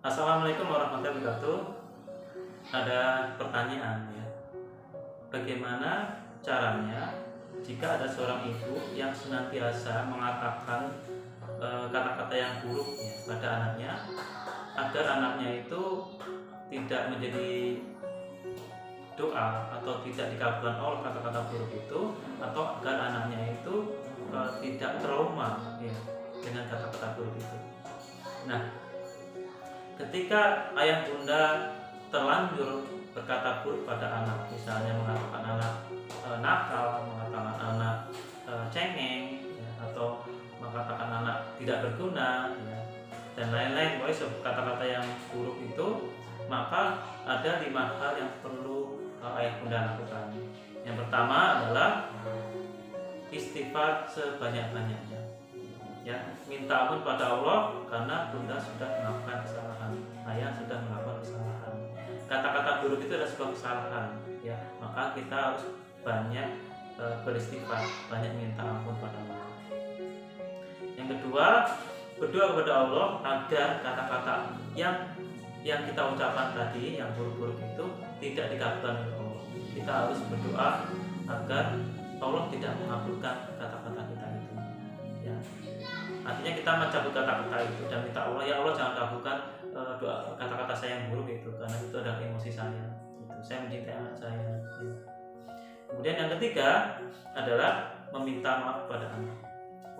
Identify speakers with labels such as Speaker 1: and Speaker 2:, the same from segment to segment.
Speaker 1: Assalamualaikum warahmatullahi wabarakatuh. Ada pertanyaan ya. Bagaimana caranya jika ada seorang ibu yang senantiasa mengatakan kata-kata yang buruk ya, pada anaknya agar anaknya itu tidak menjadi doa atau tidak dikabulkan Allah kata-kata buruk itu, atau agar anaknya itu tidak trauma ya, dengan kata-kata buruk itu. Nah, ketika ayah bunda terlanjur berkata buruk pada anak, misalnya mengatakan anak nakal, mengatakan anak cengeng, ya, atau mengatakan anak tidak berguna, ya, dan lain-lain, pokoknya kata-kata yang buruk itu, maka ada 5 hal yang perlu ayah bunda lakukan. Yang pertama adalah istighfar sebanyak-banyaknya. Ya, minta ampun pada Allah karena bunda sudah melakukan kesalahan, ayah sudah melakukan kesalahan. Kata-kata buruk itu adalah sebuah kesalahan, ya, maka kita harus banyak beristighfar, banyak minta ampun pada Allah. Yang kedua, berdoa kepada Allah agar kata-kata yang kita ucapkan tadi, yang buruk-buruk itu tidak dikabulkan oleh Allah. Kita harus berdoa agar Allah tidak mengabulkan kata-kata kita itu, ya. Artinya kita mencabut kata-kata itu dan minta Allah, ya Allah jangan kabulkan doa kata-kata saya yang buruk itu, karena itu adalah emosi saya. Saya mencintai anak saya. Ya. Kemudian yang ketiga adalah meminta maaf pada anak.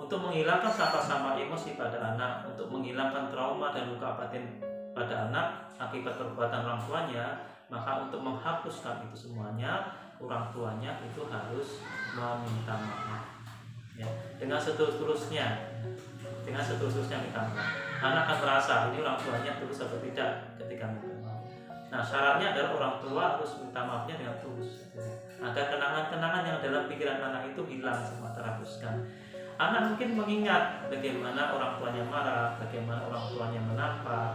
Speaker 1: Untuk menghilangkan sama-sama emosi pada anak, untuk menghilangkan trauma dan luka batin pada anak akibat perbuatan orang tuanya, maka untuk menghapuskan itu semuanya, orang tuanya itu harus meminta maaf. Ya, dengan seterusnya minta maaf. Anak akan terasa ini orang tuanya tulus atau tidak ketika minta maaf. Nah, syaratnya adalah orang tua harus minta maafnya dengan tulus, agar kenangan-kenangan yang dalam pikiran anak itu hilang semua, terhapuskan. Anak mungkin mengingat bagaimana orang tuanya marah, bagaimana orang tuanya menampak,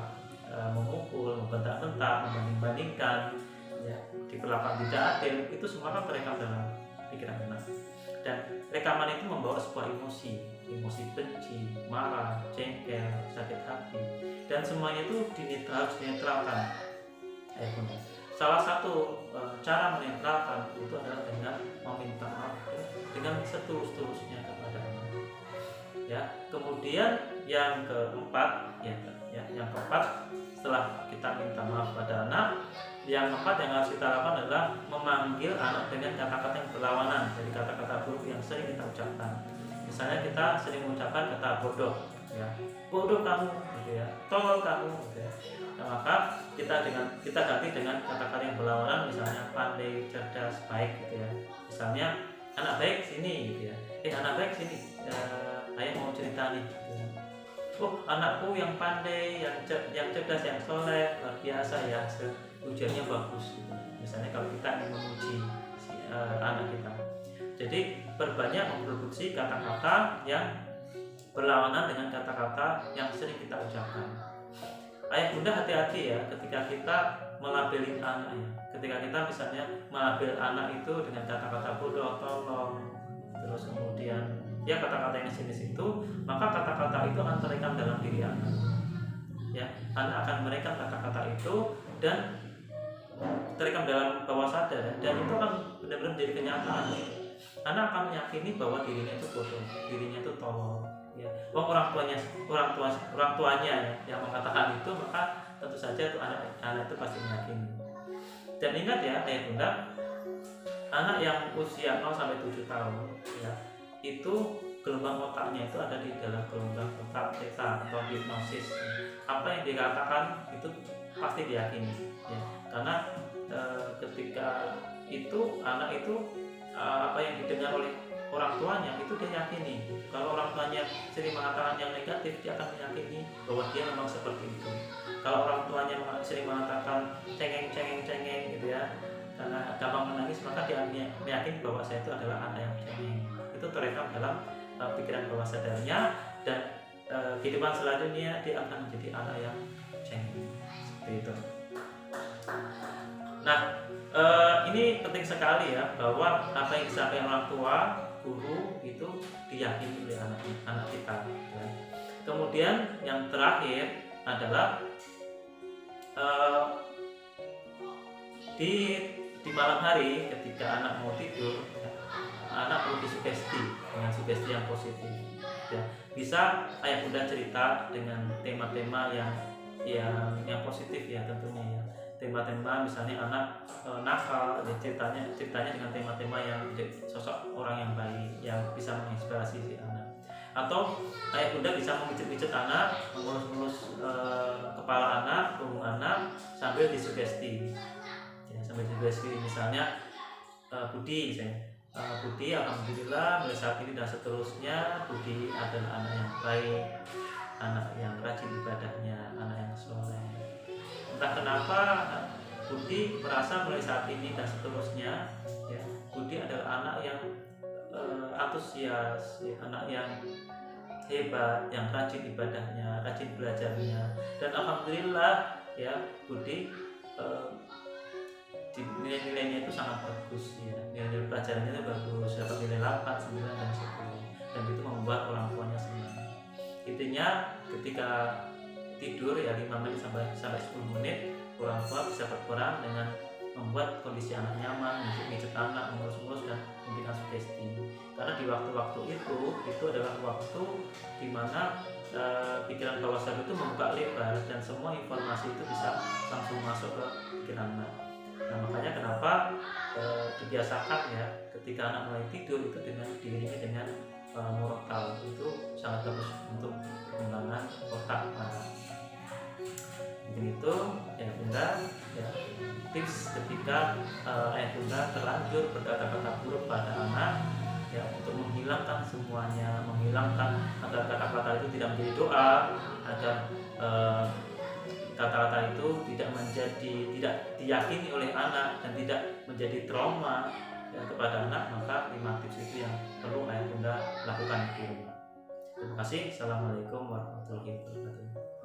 Speaker 1: memukul, membentak-bentak, membanding-bandingkan, ya, diperlakukan tidak adil. Itu semua kan terekam dalam pikiran anak. Dan rekaman itu membawa sebuah emosi benci, marah, jengkel, sakit hati, dan semuanya itu harus dinetralkan. Salah satu cara menetralkan itu adalah dengan meminta maaf dengan setulus-tulusnya kepada anak. Ya, kemudian yang keempat, yang keempat, setelah kita minta maaf pada anak, yang keempat yang harus kita lakukan adalah memanggil anak dengan kata-kata yang berlawanan dari kata-kata buruk yang sering kita ucapkan. Misalnya kita sering mengucapkan kata bodoh, ya, bodoh kamu, gitu ya, tolol kamu, gitu ya. Nah, maka kita ganti dengan kata-kata yang berlawanan, misalnya pandai, cerdas, baik, gitu ya. Misalnya anak baik sini, gitu ya. Anak baik sini, ayah mau cerita nih, gitu ya. Oh, anakku yang pandai, yang cerdas, yang soleh, luar biasa ya, ujiannya bagus, gitu. Misalnya kalau kita ingin memuji anak kita, jadi berbanyak memproduksi kata-kata yang berlawanan dengan kata-kata yang sering kita ucapkan. Ayah bunda hati-hati ya ketika kita melabeli anak ya. Ketika kita misalnya melabel anak itu dengan kata-kata bodoh, tolong, terus kemudian ya kata-kata yang jenis itu, maka kata-kata itu akan terekam dalam diri anak. Ya, anak akan merekam kata-kata itu dan terekam dalam bawah sadar, dan itu akan benar-benar menjadi kenyataan. Anak akan meyakini bahwa dirinya itu bodoh, dirinya itu tolol. Ya, orang tuanya ya, yang mengatakan itu, maka tentu saja itu anak itu pasti meyakini. Dan ingat ya ayah bunda, anak yang usia 0 sampai 7 tahun ya, itu gelombang otaknya itu ada di dalam gelombang otak theta atau hipnosis. Apa yang dikatakan itu pasti diyakini ya, karena ketika itu anak itu apa yang didengar oleh orang tuanya itu dia yakini. Kalau orang tuanya sering mengatakan yang negatif, dia akan meyakini bahwa dia memang seperti itu. Kalau orang tuanya sering mengatakan cengeng gitu ya, karena gampang menangis, maka dia meyakini bahwa saya itu adalah anak yang cengeng. Itu terekam dalam pikiran bawah sadarnya, dan kehidupan selanjutnya dia akan menjadi anak yang cengeng seperti itu. Nah, ini penting sekali ya, bahwa apa yang disampaikan orang tua, guru itu diyakini oleh anak kita. Ya. Kemudian yang terakhir adalah eh, di malam hari ketika anak mau tidur ya, anak perlu disugesti dengan sugesti yang positif ya. Bisa ayah bunda cerita dengan tema-tema yang positif ya tentunya ya. Tema-tema misalnya anak nakal ya, ceritanya dengan tema-tema yang sosok orang yang baik yang bisa menginspirasi si anak. Atau ayah bunda bisa memijit-mijit anak, mengelus-ngelus kepala anak, punggung anak sambil disugesti ya, sambil disugesti misalnya Budi Budi alhamdulillah mulai saat ini dan seterusnya Budi adalah anak yang baik, anak yang rajin ibadahnya, anak yang soleh. Entah kenapa Budi merasa mulai saat ini dan seterusnya ya, Budi adalah anak yang antusias ya, anak yang hebat, yang rajin ibadahnya, rajin belajarnya, dan alhamdulillah ya Budi nilai-nilainya itu sangat bagus ya, nilai pelajarannya itu bagus, dapat nilai 8, 9 dan 10, dan itu membuat orang tuanya senang. Intinya ketika tidur ya 5 menit sampai 10 menit orang tua bisa berperan dengan membuat kondisi anak nyaman, mijit anak, mengurus-urus dan memberikan sugesti. Karena di waktu-waktu itu adalah waktu di mana pikiran bawah sadar itu membuka lebar dan semua informasi itu bisa langsung masuk ke pikiran anak. Nah makanya kenapa dibiasakan ya ketika anak mulai tidur itu diiringi dengan murotal, itu sangat bagus untuk perkembangan otak anak. Mungkin itu ya bunda ya, tips ketika ayah bunda terlanjur berkata-kata buruk pada anak ya, untuk menghilangkan semuanya, menghilangkan agar kata-kata itu tidak menjadi doa, agar kata-kata itu tidak diyakini oleh anak dan tidak menjadi trauma ya, kepada anak. Maka 5 tips itu yang perlu ayah bunda lakukan di rumah. Terima kasih. Assalamualaikum warahmatullahi wabarakatuh.